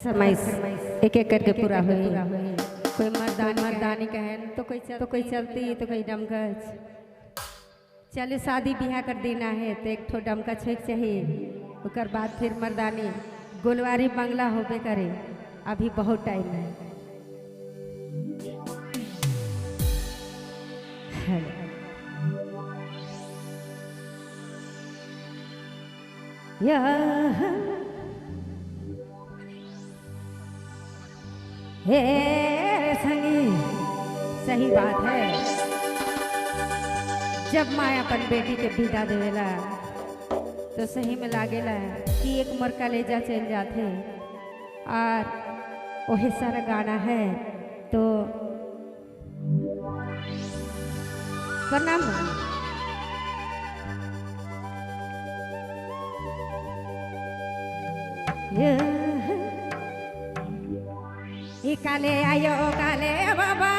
फरमाइश एक एक करके पूरा हुई। कोई मर्दानी कहन तो कोई चलती तो कोई डमकच। चलो शादी ब्याह कर देना है तो एक ठो डमकच होइक चाहिए। उकर बाद फिर मर्दानी गोलवारी बंगला होबे करे। अभी बहुत टाइम है। हे संगी सही बात है। जब माँ अपन बेटी के विदा देवेला तो सही में लागेला कि एक मरका ले जा चल जाते और वही सारा गाना है। तो प्रणाम काले आयो काले बाबा